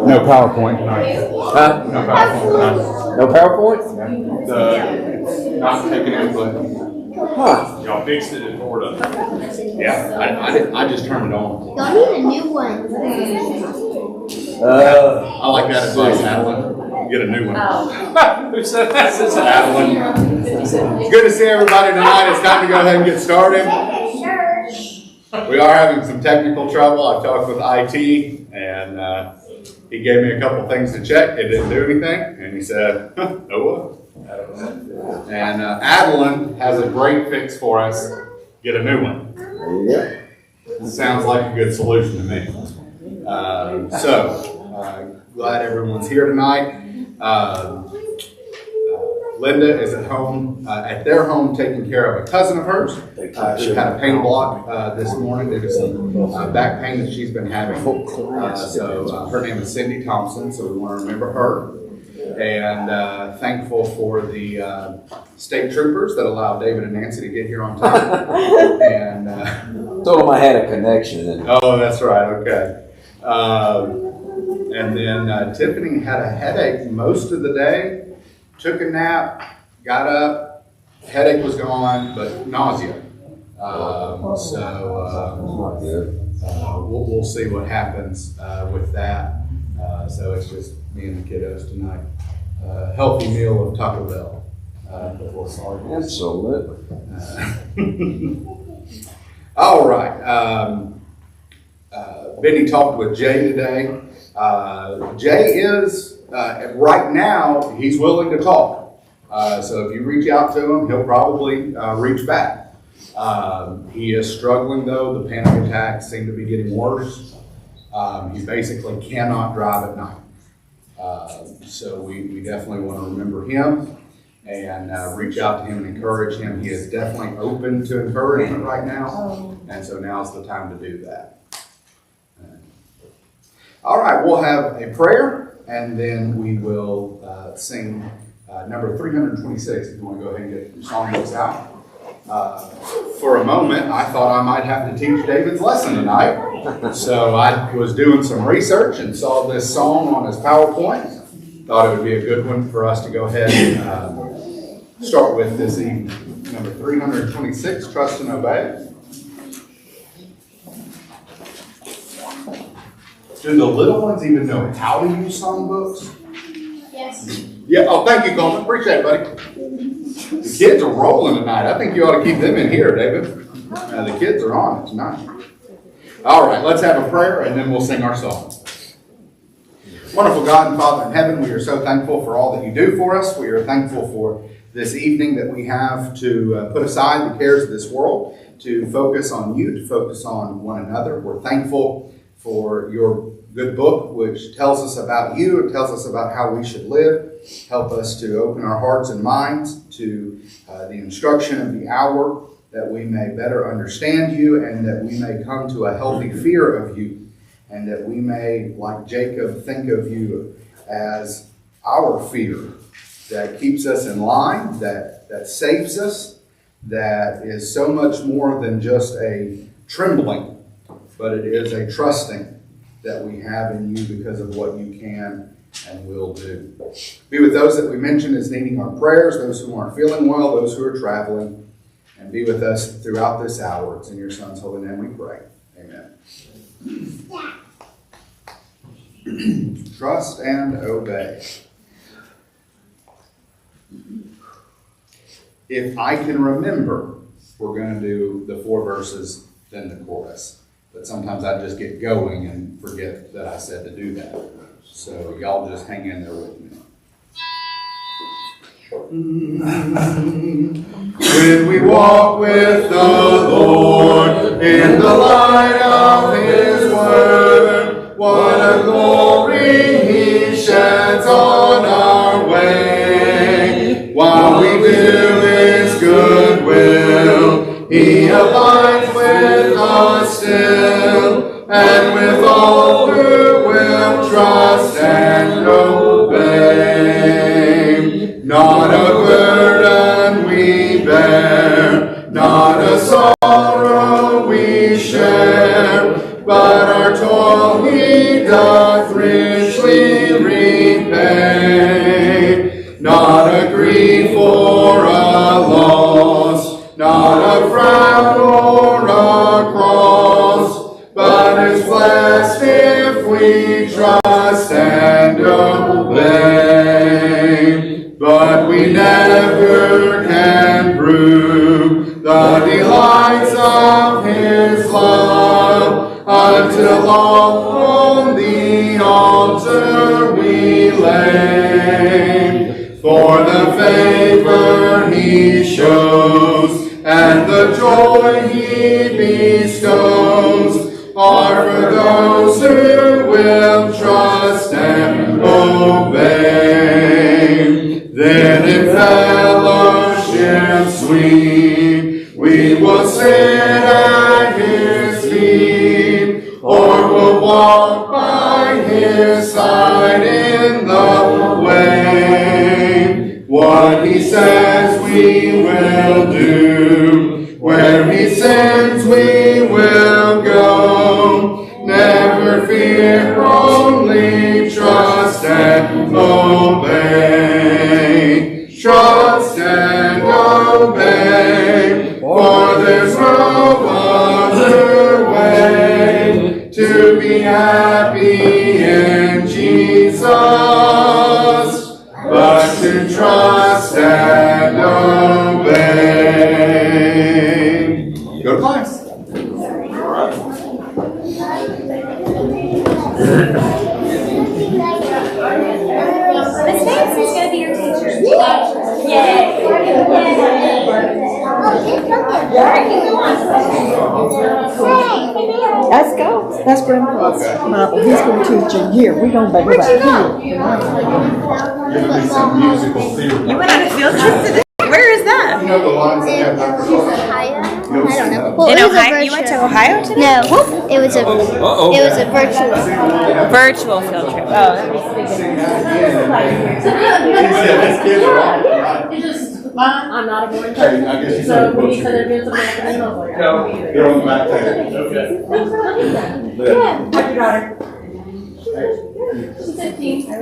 No PowerPoint tonight. Huh? No PowerPoint tonight. No PowerPoint? It's not taking input. Huh. Y'all fixed it in Florida. Yeah, I just turned it on. Y'all need a new one. I like that advice, Adeline. Get a new one. Who said that? This is Adeline. Good to see everybody tonight. It's time to go ahead and get started. We are having some technical trouble. I've talked with IT, and he gave me a couple things to check. It didn't do anything, and he said, "No what?" And Adeline has a great fix for us. Get a new one. Yep. Sounds like a good solution to me. Glad everyone's here tonight. Linda is at home, at their home, taking care of a cousin of hers. She had a pain block this morning due to some back pain that she's been having. Her name is Cindy Thompson, so we want to remember her. And thankful for the state troopers that allowed David and Nancy to get here on time. And Told him I had a connection. oh, that's right. Okay. And then Tiffany had a headache most of the day. Took a nap, got up, headache was gone, but nausea. Not good. We'll see what happens with that. So it's just me and the kiddos tonight. Healthy meal of Taco Bell before Sergeant. Absolutely. All right. Benny talked with Jay today. Jay is, right now, he's willing to talk. So if you reach out to him, he'll probably reach back. He is struggling though. The panic attacks seem to be getting worse. He basically cannot drive at night. So we definitely want to remember him and reach out to him and encourage him. He is definitely open to encouragement right now. And so now's the time to do that. All right, we'll have a prayer, and then we will sing number 326, if you want to go ahead and get your songbooks out. For a moment, I thought I might have to teach David's lesson tonight. So I was doing some research and saw this song on his PowerPoint. Thought it would be a good one for us to go ahead and start with this evening. Number 326, Trust and Obey. Do the little ones even know how to use songbooks? Yes. Yeah. Oh, thank you, Coleman. Appreciate it, buddy. The kids are rolling tonight. I think you ought to keep them in here, David. The kids are on it tonight. All right, let's have a prayer, and then we'll sing our song. Wonderful God and Father in heaven, we are so thankful for all that you do for us. We are thankful for this evening that we have to put aside the cares of this world, to focus on you, to focus on one another. We're thankful for your good book, which tells us about you. It tells us about how we should live. Help us to open our hearts and minds to the instruction of the hour, that we may better understand you and that we may come to a healthy fear of you, and that we may, like Jacob, think of you as our fear that keeps us in line, that saves us, that is so much more than just a trembling, but it is a trusting that we have in you because of what you can and will do. Be with those that we mentioned as needing our prayers, those who aren't feeling well, those who are traveling, and be with us throughout this hour. It's in your Son's holy name we pray. Amen. Trust and obey. If I can remember, we're going to do the 4 verses, then the chorus. But sometimes I just get going and forget that I said to do that. So y'all just hang in there with me. When we walk with the Lord in the light of His Word, what a glory He sheds on our way. While we do His good will, He abides with us still, and with all who will trust and obey. Not a burden we bear, not a sorrow we share. share, but our toil he doth richly repay. Not a grief or a loss, not a frown or a cross, but is blessed if we trust and obey. But we never can prove the delights of his love until all on the altar we lay. For the favor he shows and the joy he bestows are for those who will trust and obey. Then in fellowship sweet we will sit at his feet, or will walk by his side in the way. What he says we will do, where he sends we will go. Never fear, only trust and obey. Trust and obey, for there's no other way to be happy in Jesus, but to trust and obey. Go to class. Miss Nancy's gonna be your teacher. Yay! Let's go. That's Grandpa's Bible. He's going to teach in here. We're going back Where'd you go? here. There'll be some musical theater. You went on a field trip today? Where is that? You know the lines they have after school? Ohio? I don't know. Well, In it was a Ohio? You went to virtual- Ohio today? No, it was a virtual. Virtual field trip. Oh, that was He said his kids are all right. I'm not a born Hey, I guess you So said when you butcher. said there'd been some afternoon, I was like, I don't either. They're on the back table. Okay. How's your daughter? She's 15.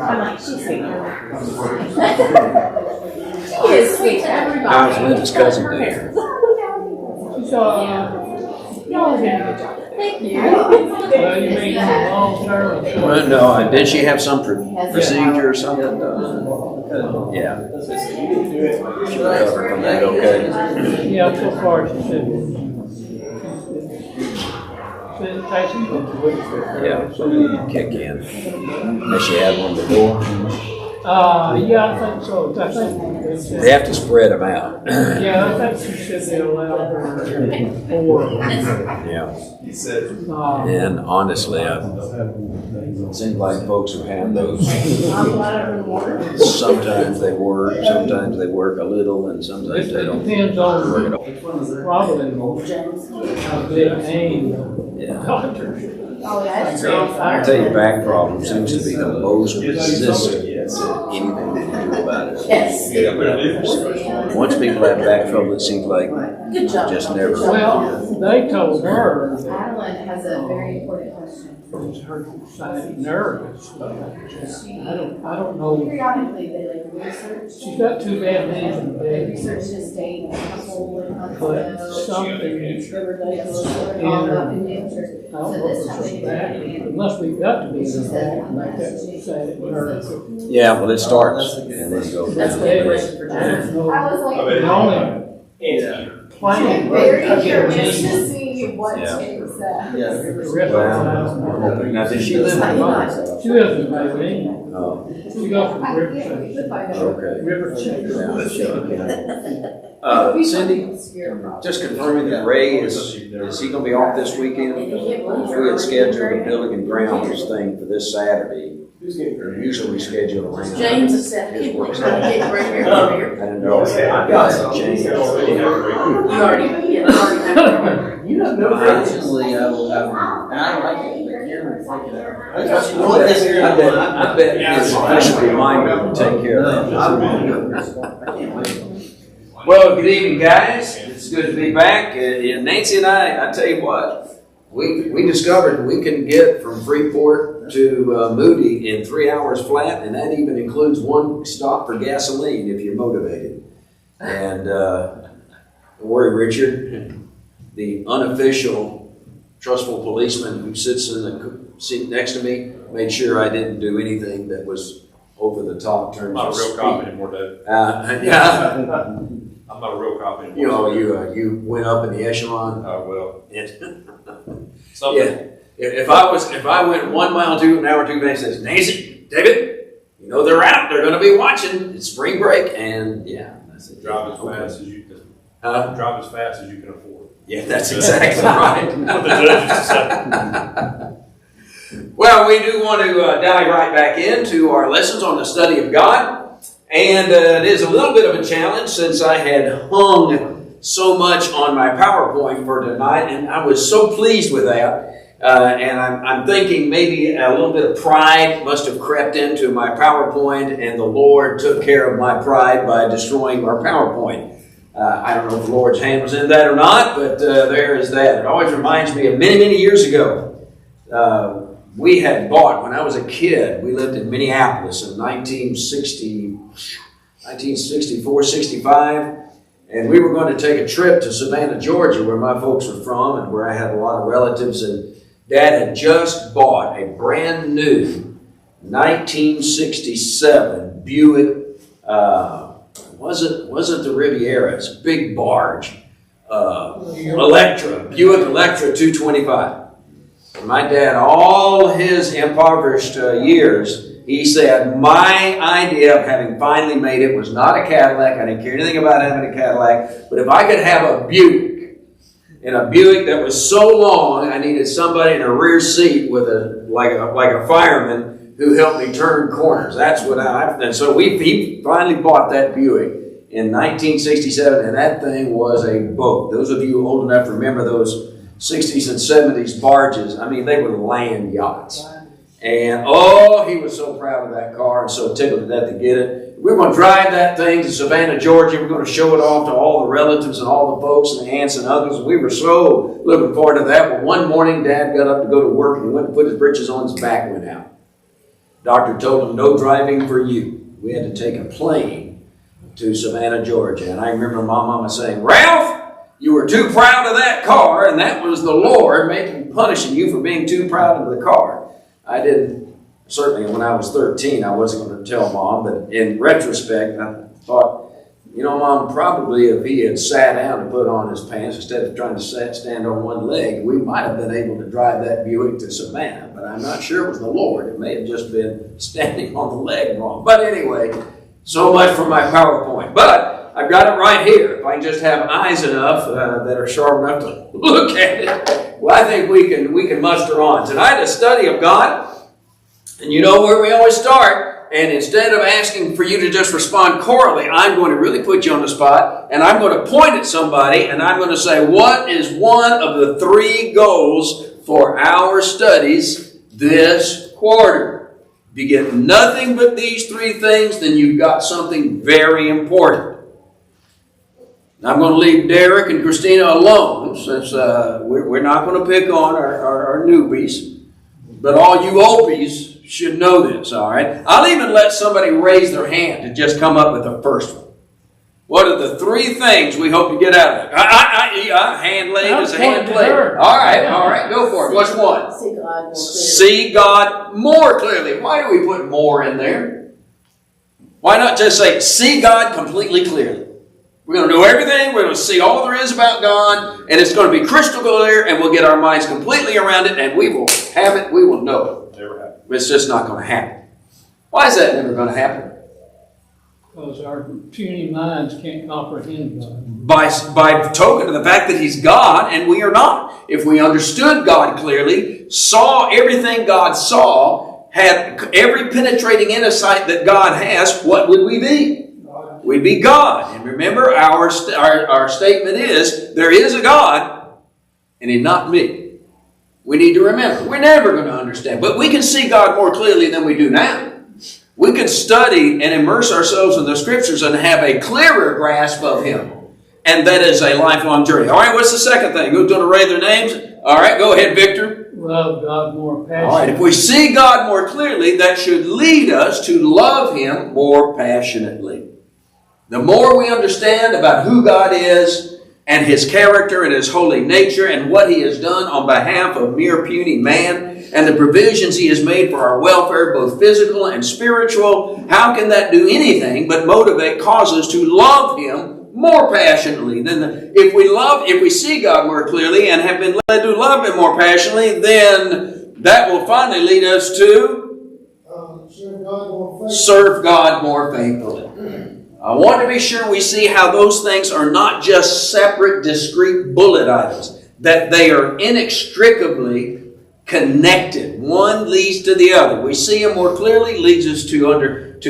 I'm like, she's sweet. She is sweet to everybody. How's Linda's cousin doing? So, y'all are doing a good job. Thank you. Well, you mean long term? Well, no, did she have some procedure or something done? Yeah. She recovered from that, okay? Yeah, so far she said. Said it takes some weeks. Yeah, so you kick in. Unless you had one before. Yeah, I think so. I think They have to spread them out. yeah, I think she said they allowed her 4. Yeah. Uh, And honestly, it seems like folks who have those, sometimes they work a little, and sometimes they it don't. depends on probably how big aim Yeah. doctors. I tell you, back problem seems to be the most resistant to anything they can do about it. Yes. Once people have back trouble, it seems like Good job. just never. Well, they told her Adeline has a very important question. her side nervous. I don't know. Periodically, they like research. She's got 2 bad knees in the They bed. research this date, a couple of months But ago. something, They were diagnosed all up in nature. I don't So know this if how it's they back, it must be got to be in the back, like that side nerve. Yeah, well, it starts and then it goes That's down. the question for I Jen. don't know. I was like, The only plan. very I get curious the to knee. see what Yeah. James said. The rest of the Well, time, I'm hoping. Now, does she live in Vermont? she lives in Bailey. Oh, She goes from Yeah, we Riverside. should find out. okay. Riverside. Yeah, sure. Cindy, just confirming that Ray is he gonna be off this weekend? We had scheduled a building and grounds thing for this Saturday. Usually we schedule around. James has said, his keep work like, schedule. right here, right I didn't know. I got it changed. You already, yeah, already. You don't know originally, I will have, and I like it, but Cameron's thinking of. I bet his official reminder to take care of that. Well, good evening, guys. It's good to be back. Nancy and I tell you what, we discovered we can get from Freeport to Moody in 3 hours flat, and that even includes one stop for gasoline if you're motivated. And don't worry, Richard, the unofficial, trustful policeman who sits in the seat next to me made sure I didn't do anything that was over the top. I'm not a real cop anymore, Dave. Yeah. I'm not a real cop anymore. You went up in the echelon. Oh, well. Yeah. If I went 1 mile an hour too fast, says, Nancy, David, they're out. They're going to be watching. It's spring break, and yeah. I said, Drive as fast as you can. Drive as fast as you can afford. Yeah, that's exactly right. What the judges say. Well, we do want to dive right back into our lessons on the study of God. And it is a little bit of a challenge since I had hung so much on my PowerPoint for tonight. And I was so pleased with that. And I'm thinking maybe a little bit of pride must have crept into my PowerPoint. And the Lord took care of my pride by destroying our PowerPoint. I don't know if the Lord's hand was in that or not, but there is that. It always reminds me of many, many years ago. We had bought, when I was a kid, we lived in Minneapolis in 1964, 65, and we were going to take a trip to Savannah, Georgia, where my folks were from and where I had a lot of relatives, and Dad had just bought a brand new 1967 Buick, wasn't the Riviera, it's a big barge, Buick Electra 225. My dad, all his impoverished years, he said, my idea of having finally made it was not a Cadillac. I didn't care anything about having a Cadillac. But if I could have a Buick, and a Buick that was so long, I needed somebody in a rear seat with like a fireman who helped me turn corners. That's what and so he finally bought that Buick in 1967, and that thing was a boat. Those of you old enough to remember those 60s and 70s barges, I mean, they were land yachts. And, he was so proud of that car and so tickled to death to get it. We were going to drive that thing to Savannah, Georgia. We're going to show it off to all the relatives and all the folks and the aunts and uncles. And we were so looking forward to that. But one morning, Dad got up to go to work and he went and put his britches on, his back went out. Doctor told him, no driving for you. We had to take a plane to Savannah, Georgia. And I remember my mama saying, Ralph, you were too proud of that car, and that was the Lord punishing you for being too proud of the car. I didn't, certainly when I was 13, I wasn't going to tell Mom, but in retrospect, I thought, Mom, probably if he had sat down to put on his pants instead of trying to stand on one leg, we might have been able to drive that Buick to Savannah, but I'm not sure it was the Lord. It may have just been standing on the leg wrong. But anyway, so much for my PowerPoint. But I've got it right here. If I can just have eyes enough that are sharp enough to look at it, well, I think we can muster on. Tonight, a study of God, and you know where we always start. And instead of asking for you to just respond chorally, I'm going to really put you on the spot, and I'm going to point at somebody, and I'm going to say, what is one of the 3 goals for our studies this quarter? If you get nothing but these 3 things, then you've got something very important. I'm going to leave Derek and Christina alone since we're not going to pick on our newbies. But all you opies should know this, all right? I'll even let somebody raise their hand to just come up with the first one. What are the 3 things we hope to get out of it? Hand laid is a hand played. All right, go for it. What's one? See God more clearly. Why do we put more in there? Why not just say, see God completely clearly? We're going to know everything. We're going to see all there is about God, and it's going to be crystal clear, and we'll get our minds completely around it, and we will have it. We will know it. Never happened. It's just not going to happen. Why is that never going to happen? Because our puny minds can't comprehend God. By token of the fact that He's God, and we are not. If we understood God clearly, saw everything God saw, had every penetrating insight that God has, what would we be? We'd be God. And remember, our statement is, there is a God, and He's not me. We need to remember, we're never going to understand. But we can see God more clearly than we do now. We can study and immerse ourselves in the Scriptures and have a clearer grasp of Him. And that is a lifelong journey. All right, what's the second thing? Go to array their names. All right, go ahead, Victor. Love God more All right, passionately. if we see God more clearly, that should lead us to love Him more passionately. The more we understand about who God is and His character and His holy nature and what He has done on behalf of mere puny man and the provisions He has made for our welfare, both physical and spiritual, how can that do anything but cause us to love Him more passionately? If we see God more clearly and have been led to love Him more passionately, then that will finally lead us to serve God more faithfully. I want to be sure we see how those things are not just separate, discrete bullet items, that they are inextricably connected. One leads to the other. We see Him more clearly, leads us to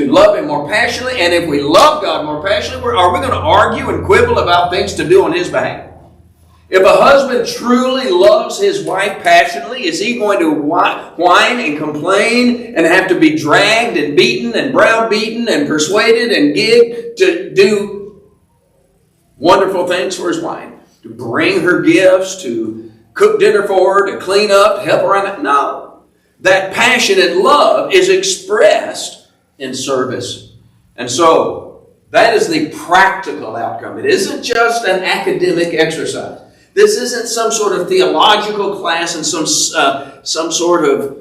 love Him more passionately. And if we love God more passionately, are we going to argue and quibble about things to do on His behalf? If a husband truly loves his wife passionately, is he going to whine and complain and have to be dragged and beaten and browbeaten and persuaded and gigged to do wonderful things for his wife? To bring her gifts, to cook dinner for her, to clean up, to help her around? No. That passionate love is expressed in service. And so, that is the practical outcome. It isn't just an academic exercise. This isn't some sort of theological class and some sort of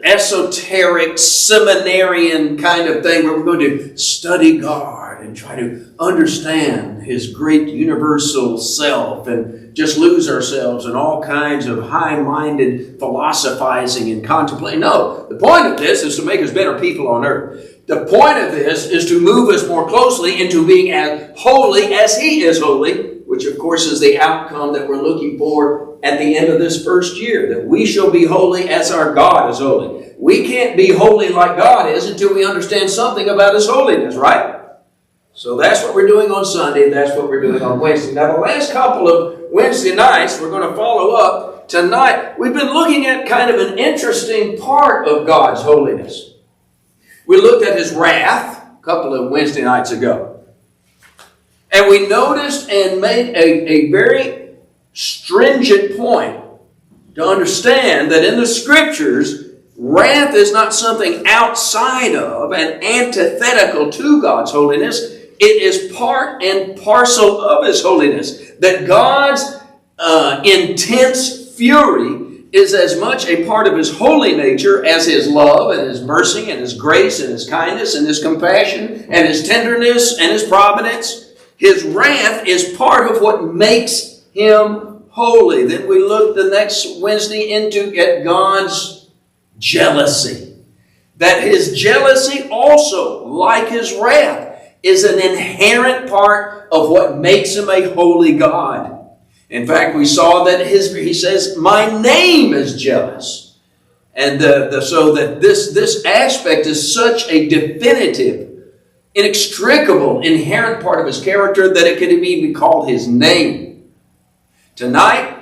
esoteric seminarian kind of thing where we're going to study God and try to understand His great universal self and just lose ourselves in all kinds of high-minded philosophizing and contemplating. No, the point of this is to make us better people on earth. The point of this is to move us more closely into being as holy as He is holy, which of course is the outcome that we're looking for at the end of this first year, that we shall be holy as our God is holy. We can't be holy like God is until we understand something about His holiness, right? So that's what we're doing on Sunday. That's what we're doing on Wednesday. Now, the last couple of Wednesday nights, we're going to follow up tonight. We've been looking at kind of an interesting part of God's holiness. We looked at His wrath a couple of Wednesday nights ago. And we noticed and made a very stringent point to understand that in the Scriptures, wrath is not something outside of and antithetical to God's holiness. It is part and parcel of His holiness. That God's intense fury is as much a part of His holy nature as His love and His mercy and His grace and His kindness and His compassion and His tenderness and His providence. His wrath is part of what makes Him holy. Then we look the next Wednesday at God's jealousy. That His jealousy also, like His wrath, is an inherent part of what makes Him a holy God. In fact, we saw that He says, "My name is jealous." And so that this aspect is such a definitive, inextricable, inherent part of His character that it could even be called His name. Tonight,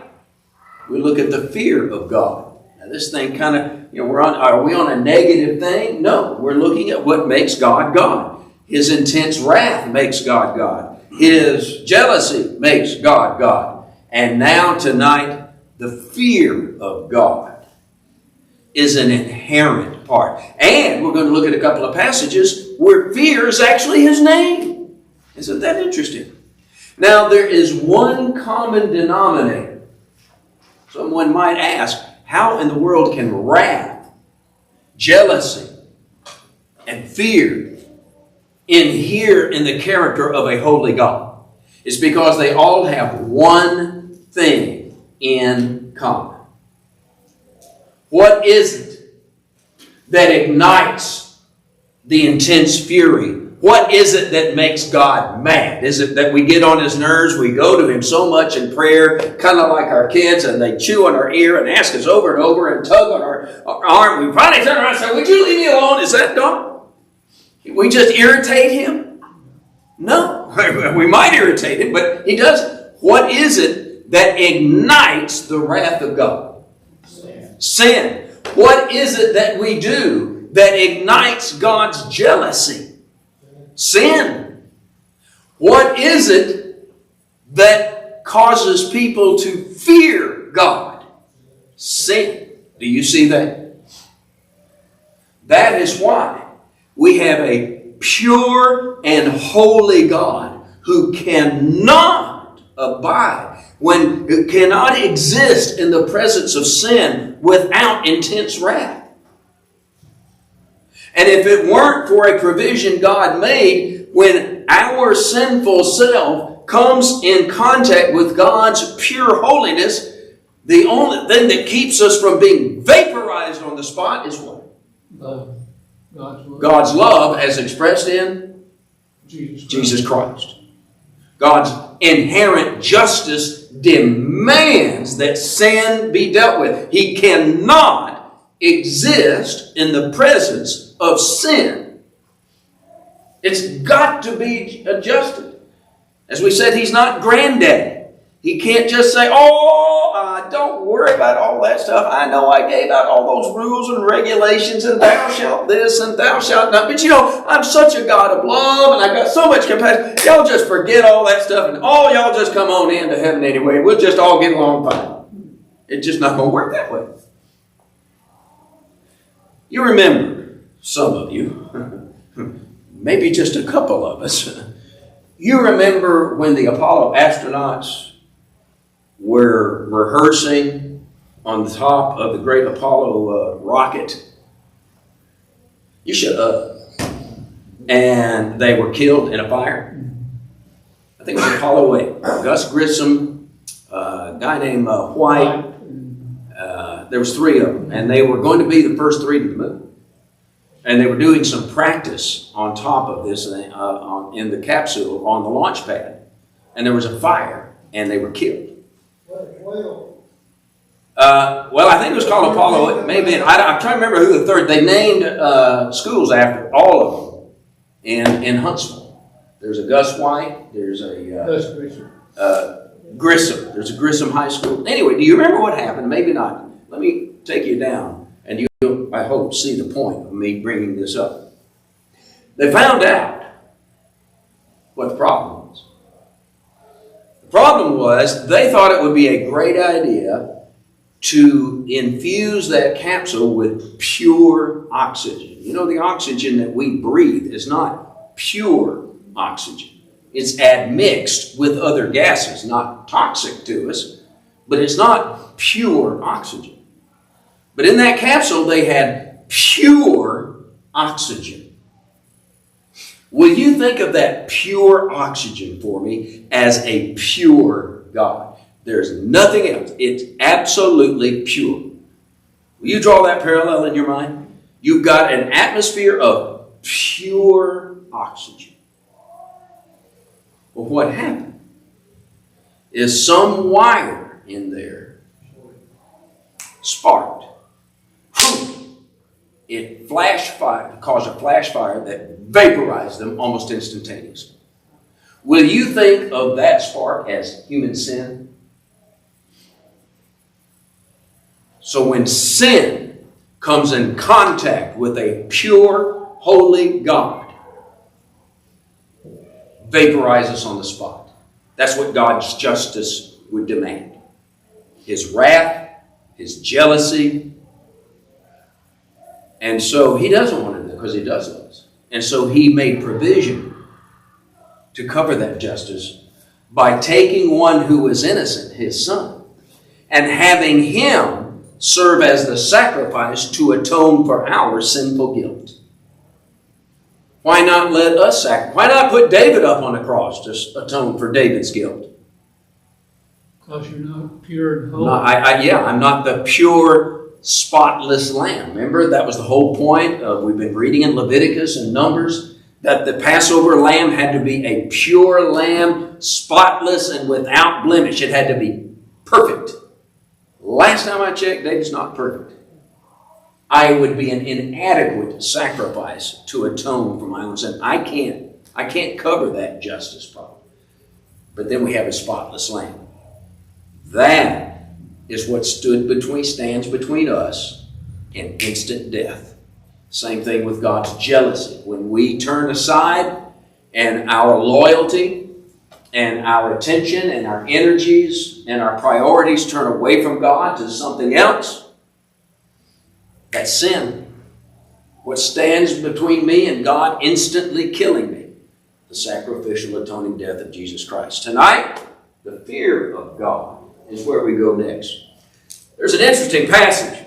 we look at the fear of God. Now, this thing kind of, are we on a negative thing? No, we're looking at what makes God God. His intense wrath makes God God. His jealousy makes God God. And now tonight, the fear of God is an inherent part. And we're going to look at a couple of passages where fear is actually His name. Isn't that interesting? Now, there is one common denominator. Someone might ask, how in the world can wrath, jealousy, and fear inhere in the character of a holy God? It's because they all have one thing in common. What is it that ignites the intense fury? What is it that makes God mad? Is it that we get on His nerves, we go to Him so much in prayer, kind of like our kids, and they chew on our ear and ask us over and over and tug on our arm? We finally turn around and say, "Would you leave me alone?" Is that dumb? We just irritate Him? No. We might irritate Him, but He doesn't. What is it that ignites the wrath of God? Sin. What is it that we do that ignites God's jealousy? Sin. What is it that causes people to fear God? Sin. Do you see that? That is why we have a pure and holy God who cannot abide, when it cannot exist in the presence of sin without intense wrath. And if it weren't for a provision God made when our sinful self comes in contact with God's pure holiness, the only thing that keeps us from being vaporized on the spot is what? Love. God's love. God's love as expressed in Jesus Christ. Jesus Christ. God's inherent justice demands that sin be dealt with. He cannot exist in the presence of sin. It's got to be adjusted. As we said, He's not granddaddy. He can't just say, don't worry about all that stuff. I know I gave out all those rules and regulations and thou shalt this and thou shalt not. But I'm such a God of love and I've got so much compassion. Y'all just forget all that stuff and all y'all just come on into heaven anyway. We'll just all get along fine. It's just not going to work that way. You remember, some of you, maybe just a couple of us, you remember when the Apollo astronauts were rehearsing on the top of the great Apollo rocket. You shut up. And they were killed in a fire. I think it was Apollo 8. Gus Grissom, a guy named White. There was 3 of them. And they were going to be the first 3 to the moon. And they were doing some practice on top of this in the capsule on the launch pad. And there was a fire and they were killed. Well, I think it was called Apollo. It may have been. I'm trying to remember who the third. They named schools after all of them in Huntsville. There's a Gus White. There's a Gus Grissom. Grissom. There's a Grissom High School. Anyway, do you remember what happened? Maybe not. Let me take you down, and you'll, I hope, see the point of me bringing this up. They found out what the problem was. The problem was they thought it would be a great idea to infuse that capsule with pure oxygen. You know, the oxygen that we breathe is not pure oxygen. It's admixed with other gases, not toxic to us, but it's not pure oxygen. But in that capsule, they had pure oxygen. Will you think of that pure oxygen for me as a pure God? There's nothing else. It's absolutely pure. Will you draw that parallel in your mind? You've got an atmosphere of pure oxygen. Well, what happened is some wire in there sparked. It flashed fire, caused a flash fire that vaporized them almost instantaneously. Will you think of that spark as human sin? So when sin comes in contact with a pure, holy God, vaporize us on the spot. That's what God's justice would demand. His wrath, His jealousy. And so He doesn't want to do it because He does love us. And so He made provision to cover that justice by taking one who was innocent, His Son, and having Him serve as the sacrifice to atone for our sinful guilt. Why not let us sacrifice? Why not put David up on the cross to atone for David's guilt? Because you're not pure and holy. No, I'm not the pure, spotless lamb. Remember, that was the whole point. We've been reading in Leviticus and Numbers that the Passover lamb had to be a pure lamb, spotless and without blemish. It had to be perfect. Last time I checked, David's not perfect. I would be an inadequate sacrifice to atone for my own sin. I can't cover that justice problem. But then we have a spotless lamb. That is what stands between us and instant death. Same thing with God's jealousy. When we turn aside and our loyalty and our attention and our energies and our priorities turn away from God to something else, that's sin. What stands between me and God instantly killing me? The sacrificial atoning death of Jesus Christ. Tonight, the fear of God is where we go next. There's an interesting passage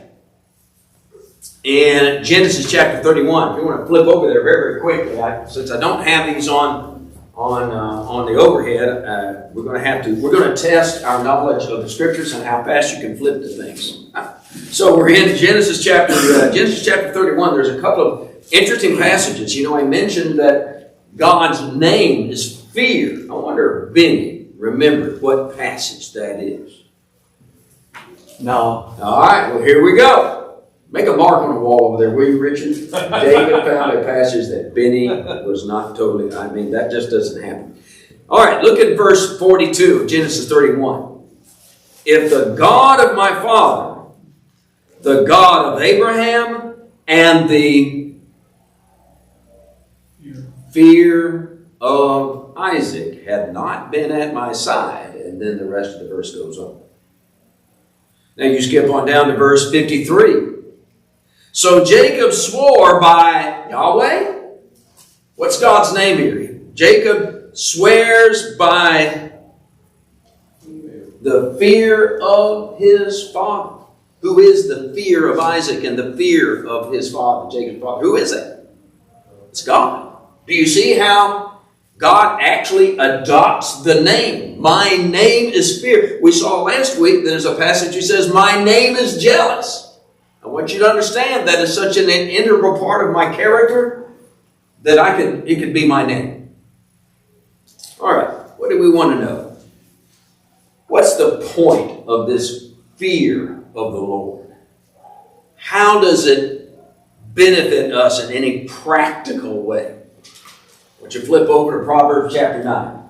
in Genesis chapter 31. If you want to flip over there very, very quickly, since I don't have these on the overhead, we're going to test our knowledge of the Scriptures and how fast you can flip to things. So we're in Genesis chapter 31. There's a couple of interesting passages. You know, I mentioned that God's name is fear. I wonder if Benny remembered what passage that is. No. All right, well, here we go. Make a mark on the wall over there, will you, Richard? David found a passage that Benny was not totally, that just doesn't happen. All right, look at verse 42 of Genesis 31. If the God of my father, the God of Abraham, and the fear of Isaac had not been at my side, and then the rest of the verse goes on. Now you skip on down to verse 53. So Jacob swore by Yahweh. What's God's name here? Jacob swears by the fear of his father. Who is the fear of Isaac and the fear of his father, Jacob's father? Who is that? It's God. Do you see how God actually adopts the name? My name is fear. We saw last week there's a passage that says, my name is jealous. I want you to understand that is such an integral part of my character that it could be my name. All right, what do we want to know? What's the point of this fear of the Lord? How does it benefit us in any practical way? I want you to flip over to Proverbs chapter 9.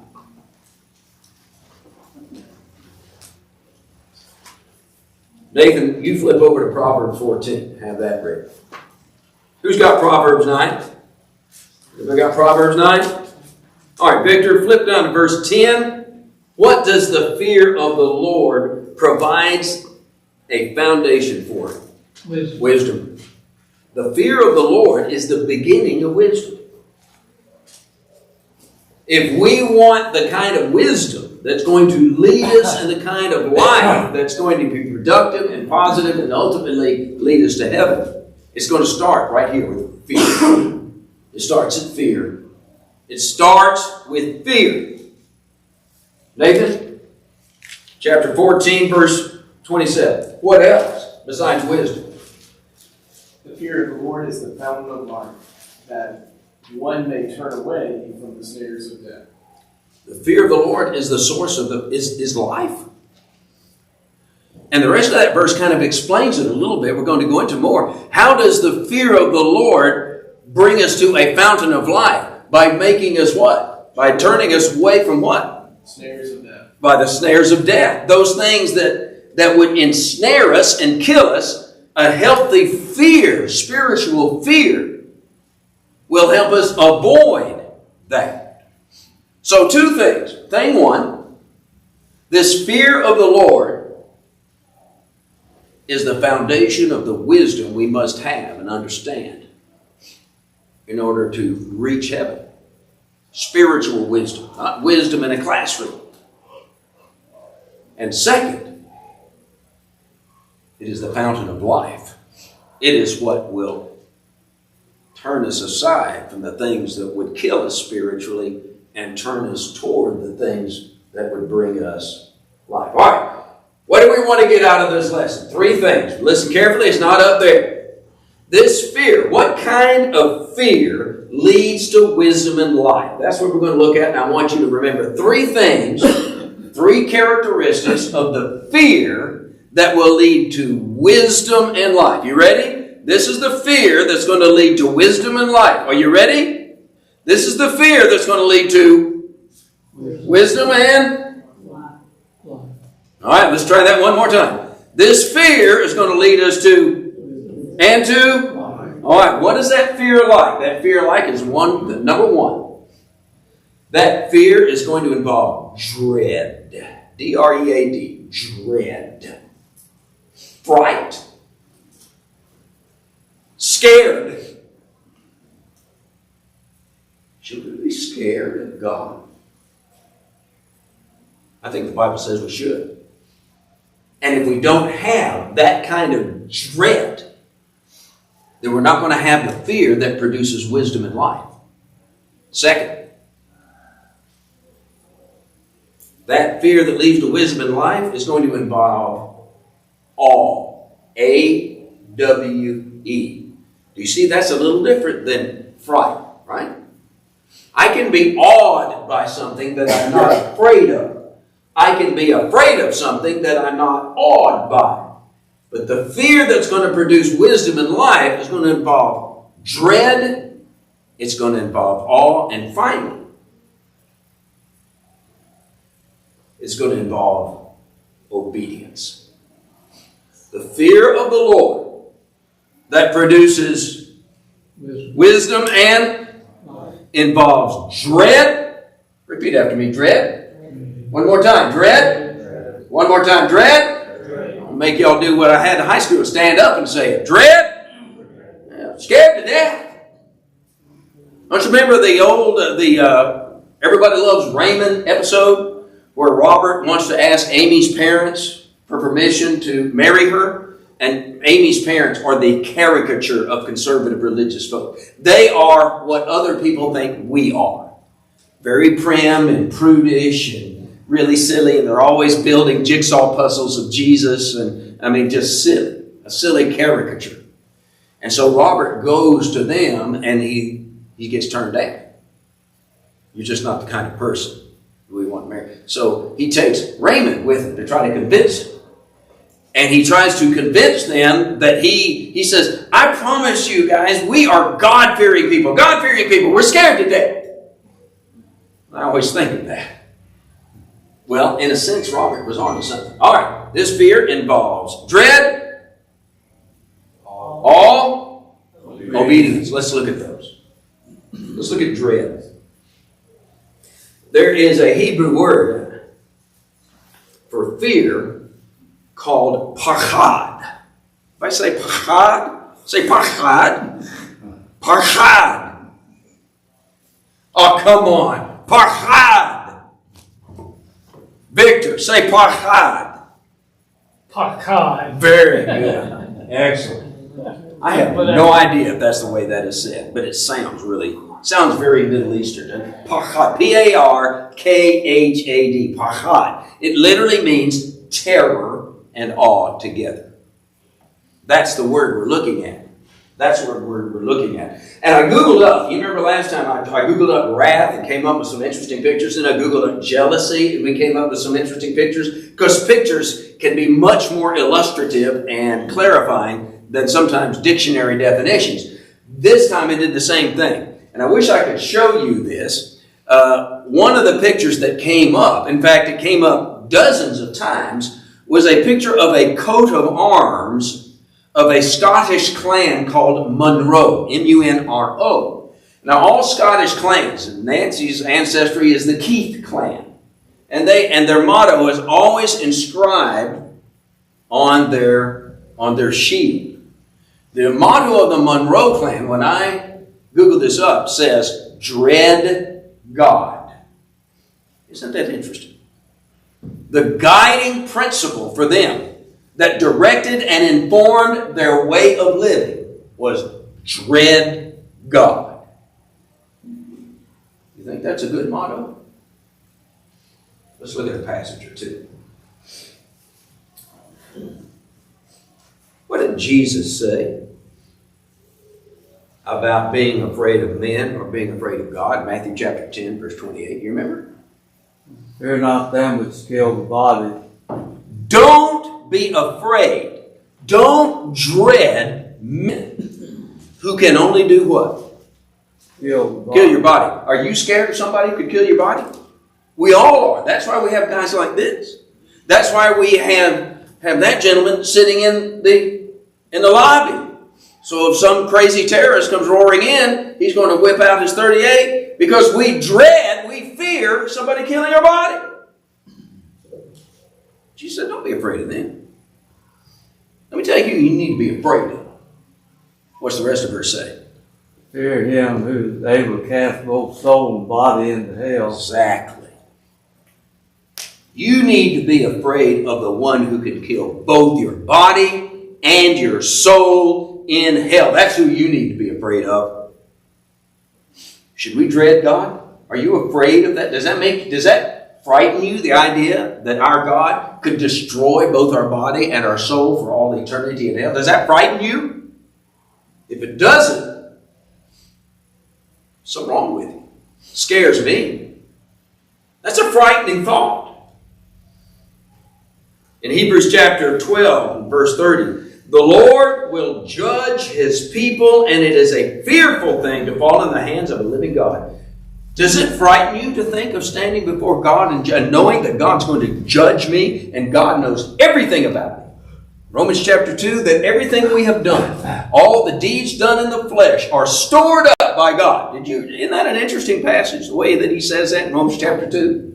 Nathan, you flip over to Proverbs 14. Have that ready. Who's got Proverbs 9? Anybody got Proverbs 9? All right, Victor, flip down to verse 10. What does the fear of the Lord provides a foundation for it? Wisdom. The fear of the Lord is the beginning of wisdom. If we want the kind of wisdom that's going to lead us in the kind of life that's going to be productive and positive and ultimately lead us to heaven, it's going to start right here with fear. It starts at fear. It starts with fear. Nathan, chapter 14, verse 27. What else besides wisdom? The fear of the Lord is the fountain of life, that one may turn away from the snares of death. The fear of the Lord is the source of is life. And the rest of that verse kind of explains it a little bit. We're going to go into more. How does the fear of the Lord bring us to a fountain of life? By making us what? By turning us away from what? Snares of death. By the snares of death. Those things that would ensnare us and kill us. A healthy fear, spiritual fear, will help us avoid that. So 2 things. Thing 1, this fear of the Lord is the foundation of the wisdom we must have and understand in order to reach heaven. Spiritual wisdom, not wisdom in a classroom. And second, it is the fountain of life. It is what will turn us aside from the things that would kill us spiritually and turn us toward the things that would bring us life. All right, what do we want to get out of this lesson? 3 things. Listen carefully, it's not up there. This fear, what kind of fear leads to wisdom and life? That's what we're going to look at, and I want you to remember 3 things, 3 characteristics of the fear that will lead to wisdom and life. You ready? This is the fear that's going to lead to wisdom and life. Are you ready? This is the fear that's going to lead to wisdom and life. All right, let's try that one more time. This fear is going to lead us to and to. All right, what is that fear like? That fear like is number 1. That fear is going to involve dread. D-R-E-A-D. Dread. Fright. Scared. Should we be scared of God? I think the Bible says we should. And if we don't have that kind of dread, then we're not going to have the fear that produces wisdom in life. Second, that fear that leads to wisdom in life is going to involve awe. A-W-E. Do you see that's a little different than fright, right? I can be awed by something that I'm not afraid of. I can be afraid of something that I'm not awed by. But the fear that's going to produce wisdom in life is going to involve dread, it's going to involve awe, and finally, it's going to involve obedience. The fear of the Lord that produces wisdom and involves dread. Repeat after me, dread. One more time, dread. One more time, dread. I'll make y'all do what I had in high school, stand up and say it. Dread. Yeah, scared to death. Don't you remember the old, Everybody Loves Raymond episode where Robert wants to ask Amy's parents for permission to marry her? And Amy's parents are the caricature of conservative religious folk. They are what other people think we are. Very prim and prudish and really silly, and they're always building jigsaw puzzles of Jesus, and I mean just silly, a silly caricature. And so Robert goes to them and he gets turned down. You're just not the kind of person we want to marry. So he takes Raymond with him to try to convince him. And he tries to convince them that he says, I promise you guys, we are God-fearing people. God-fearing people. We're scared to death. I always think of that. Well, in a sense, Robert was on to something. All right. This fear involves dread, awe, obedience. Let's look at those. Let's look at dread. There is a Hebrew word for fear called pachad. If I say pachad, say pachad. Pachad. Oh, come on. Pachad. Victor, say pachad. Pakad. Very good. Excellent. I have no idea if that's the way that is said, but it sounds very Middle Eastern. Pachad. P-A-R-K-H-A-D. Pachad. It literally means terror and awe together. That's the word we're looking at. That's the word we're looking at. And I Googled up, you remember last time I Googled up wrath and came up with some interesting pictures, and I Googled up jealousy and we came up with some interesting pictures, because pictures can be much more illustrative and clarifying than sometimes dictionary definitions. This time I did the same thing. And I wish I could show you this. One of the pictures that came up, in fact it came up dozens of times, was a picture of a coat of arms of a Scottish clan called Munro, M-U-N-R-O. Now, all Scottish clans, Nancy's ancestry is the Keith clan, and their motto is always inscribed on their shield. The motto of the Munro clan, when I Googled this up, says, "Dread God." Isn't that interesting? The guiding principle for them that directed and informed their way of living was dread God. You think that's a good motto? Let's look at a passage or two. What did Jesus say about being afraid of men or being afraid of God? Matthew chapter 10, verse 28. You remember? Fear not them which kill the body. Don't be afraid. Don't dread men who can only do what? Kill Kill your body. Are you scared of somebody who could kill your body? We all are. That's why we have guys like this. That's why we have that gentleman sitting in the lobby, So if some crazy terrorist comes roaring in, he's going to whip out his .38 because we fear somebody killing our body. Jesus said, don't be afraid of them. Let me tell you, you need to be afraid of. What's the rest of verse say? Fear him who is able to cast both soul and body into hell. Exactly. You need to be afraid of the one who can kill both your body and your soul in hell. That's who you need to be afraid of. Should we dread God? Are you afraid of that? Does that frighten you, the idea that our God could destroy both our body and our soul for all eternity in hell? Does that frighten you? If it doesn't, something wrong with you. It scares me. That's a frightening thought. In Hebrews chapter 12, verse 30, the Lord will judge his people, and it is a fearful thing to fall in the hands of a living God. Does it frighten you to think of standing before God and knowing that God's going to judge me and God knows everything about me? Romans chapter 2, that everything we have done, all the deeds done in the flesh are stored up by God. Isn't that an interesting passage, the way that he says that in Romans chapter 2?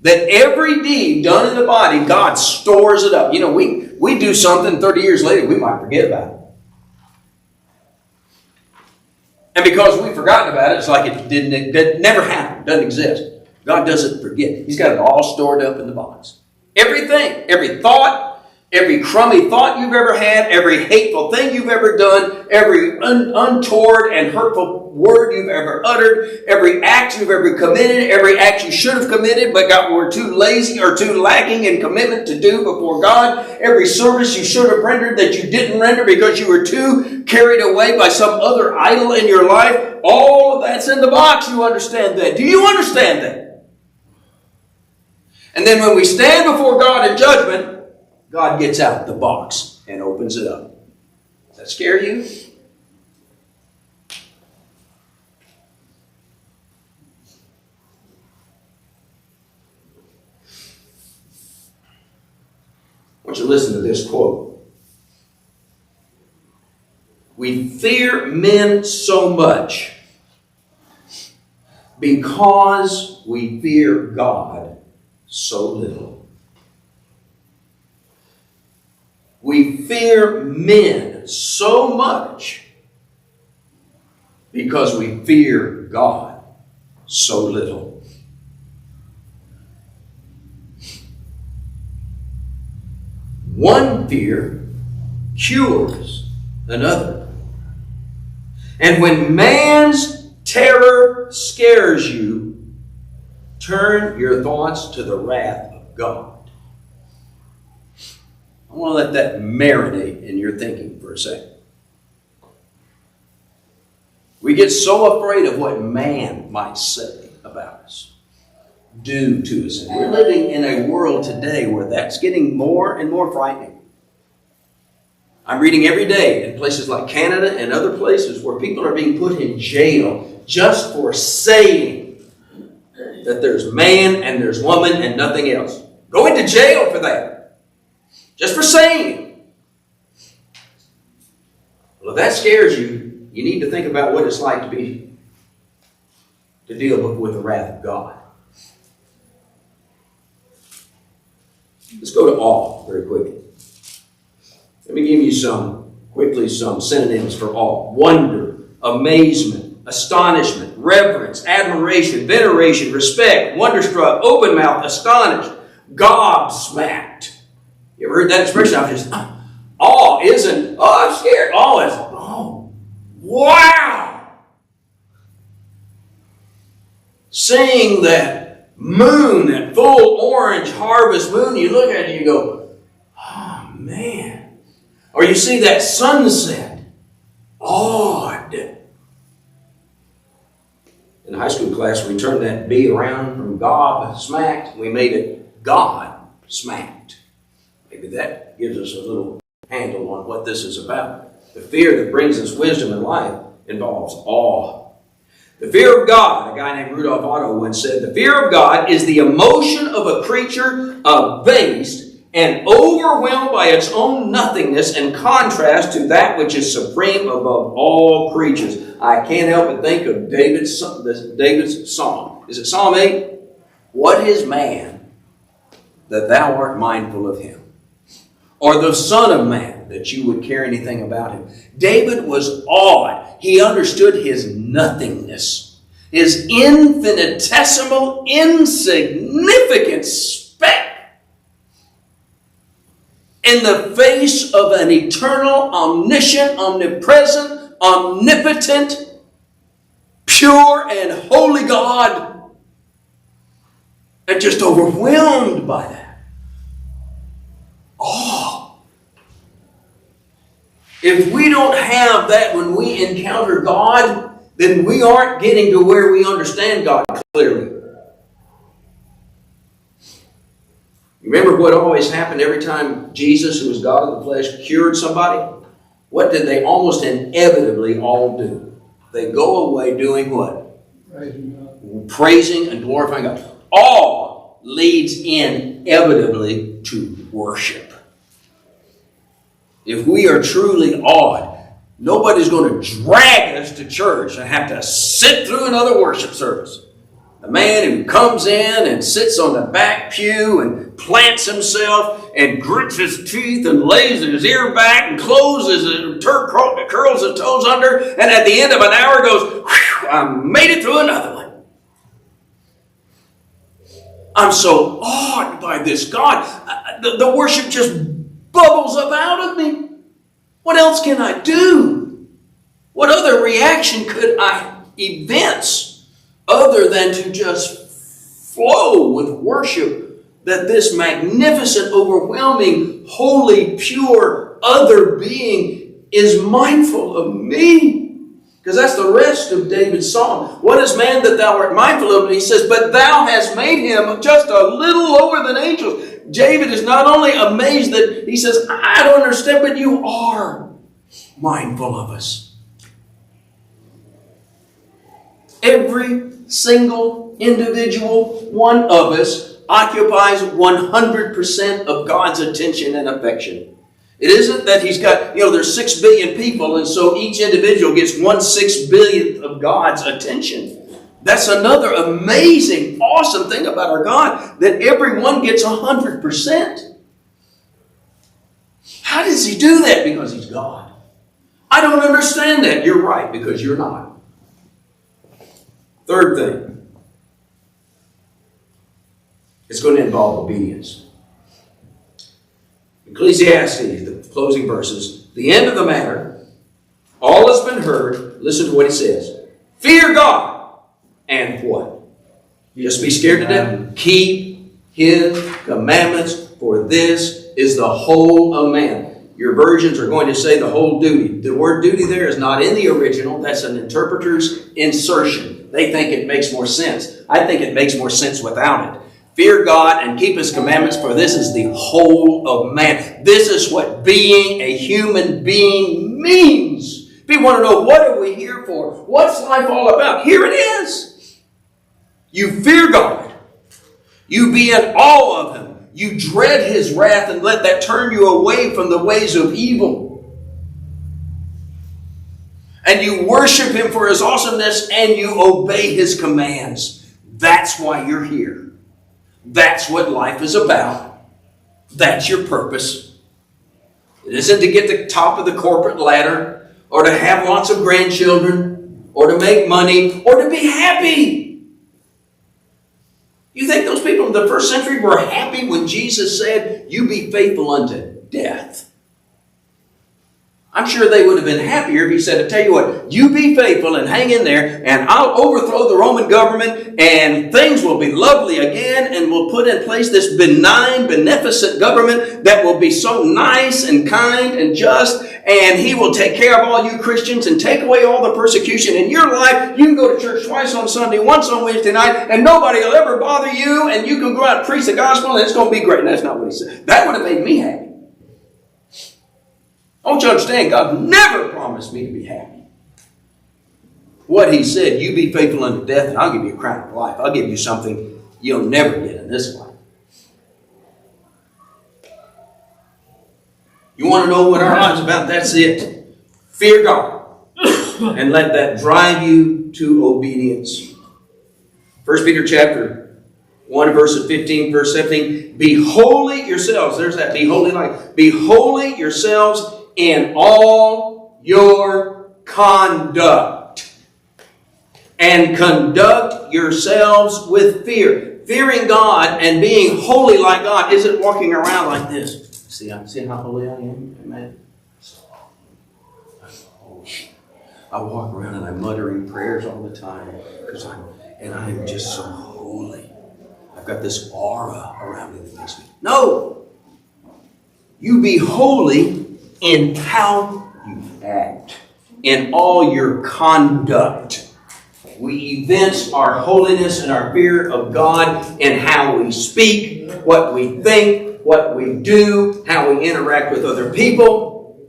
That every deed done in the body, God stores it up. You know, we do something 30 years later, we might forget about it. And because we've forgotten about it, it's like it never happened, doesn't exist. God doesn't forget. He's got it all stored up in the box. Everything, every thought, every crummy thought you've ever had, every hateful thing you've ever done, every untoward and hurtful word you've ever uttered, every act you've ever committed, every act you should have committed but were too lazy or too lacking in commitment to do before God, every service you should have rendered that you didn't render because you were too carried away by some other idol in your life, all of that's in the box. You understand that? Do you understand that? And then when we stand before God in judgment, God gets out the box and opens it up. Does that scare you? I want you to listen to this quote. We fear men so much because we fear God so little. We fear men so much because we fear God so little. One fear cures another. And when man's terror scares you, turn your thoughts to the wrath of God. I want to let that marinate in your thinking for a second. We get so afraid of what man might say about us, do to us. And we're living in a world today where that's getting more and more frightening. I'm reading every day in places like Canada and other places where people are being put in jail just for saying that there's man and there's woman and nothing else. Go into jail for that. Just for saying it. Well, if that scares you, you need to think about what it's like to deal with the wrath of God. Let's go to awe very quickly. Let me give you some synonyms for awe. Wonder, amazement, astonishment, reverence, admiration, veneration, respect, wonderstruck, open mouth, astonished, gobsmacked. You ever heard that expression? I'm just, awe isn't, I'm scared. Awe is, wow. Seeing that moon, that full orange harvest moon, you look at it and you go, oh man. Or you see that sunset, awed. In high school class, we turned that B around from gob smacked, we made it God smacked. Maybe that gives us a little handle on what this is about. The fear that brings us wisdom in life involves awe. The fear of God, a guy named Rudolph Otto once said, the fear of God is the emotion of a creature abased and overwhelmed by its own nothingness in contrast to that which is supreme above all creatures. I can't help but think of David's song. Is it Psalm 8? What is man that thou art mindful of him? Or the Son of Man that you would care anything about him? David was awed. He understood his nothingness, his infinitesimal, insignificant speck in the face of an eternal, omniscient, omnipresent, omnipotent, pure and holy God, and just overwhelmed by that. Oh, if we don't have that when we encounter God, then we aren't getting to where we understand God clearly. Remember what always happened every time Jesus, who was God in the flesh, cured somebody? What did they almost inevitably all do? They go away doing what? Praising and glorifying God. Awe leads inevitably to worship. If we are truly awed, nobody's going to drag us to church and have to sit through another worship service. The man who comes in and sits on the back pew and plants himself and grits his teeth and lays his ear back and curls his toes under, and at the end of an hour goes, "Whew, I made it through another one." I'm so awed by this God. The worship just bubbles up out of me. What else can I do? What other reaction could I evince other than to just flow with worship that this magnificent, overwhelming, holy, pure other being is mindful of me? Because that's the rest of David's song. What is man that thou art mindful of him? He says, but thou hast made him just a little lower than angels. David is not only amazed that he says, I don't understand, but you are mindful of us. Every single individual one of us occupies 100% of God's attention and affection. It isn't that he's got, there's 6 billion people, and so each individual gets 1/6 billionth of God's attention. That's another amazing, awesome thing about our God, that everyone gets 100%. How does he do that? Because he's God. I don't understand that. You're right, because you're not. Third thing, it's going to involve obedience. Ecclesiastes, the closing verses, the end of the matter, all has been heard. Listen to what he says. Fear God and what? Just be scared to death? Keep his commandments, for this is the whole of man. Your versions are going to say the whole duty. The word duty there is not in the original. That's an interpreter's insertion. They think it makes more sense. I think it makes more sense without it. Fear God and keep his commandments, for this is the whole of man. This is what being a human being means. People want to know, what are we here for? What's life all about? Here it is. You fear God. You be in awe of him. You dread his wrath and let that turn you away from the ways of evil. And you worship him for his awesomeness and you obey his commands. That's why you're here. That's what life is about. That's your purpose. It isn't to get to the top of the corporate ladder or to have lots of grandchildren or to make money or to be happy. You think those people in the first century were happy when Jesus said, you be faithful unto death? I'm sure they would have been happier if he said, I tell you what, you be faithful and hang in there and I'll overthrow the Roman government and things will be lovely again and we'll put in place this benign, beneficent government that will be so nice and kind and just, and he will take care of all you Christians and take away all the persecution in your life. You can go to church twice on Sunday, once on Wednesday night, and nobody will ever bother you, and you can go out and preach the gospel and it's going to be great. And that's not what he said. That would have made me happy. Don't you understand? God never promised me to be happy. What he said, you be faithful unto death and I'll give you a crown of life. I'll give you something you'll never get in this life. You want to know what our life's about? That's it. Fear God. And let that drive you to obedience. 1 Peter chapter 1, verse 15, verse 17. Be holy yourselves. There's that. Be holy like. Be holy yourselves in all your conduct. And conduct yourselves with fear. Fearing God and being holy like God isn't walking around like this. See how holy I am? Amen. I walk around and I'm muttering prayers all the time because I am just so holy. I've got this aura around me that makes me. No! You be holy in how you act, in all your conduct. We evince our holiness and our fear of God in how we speak, what we think, what we do, how we interact with other people.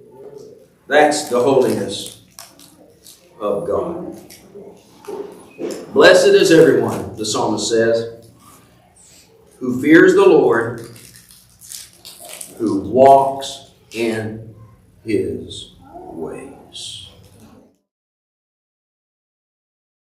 That's the holiness of God. Blessed is everyone, the psalmist says, who fears the Lord, who walks in His ways.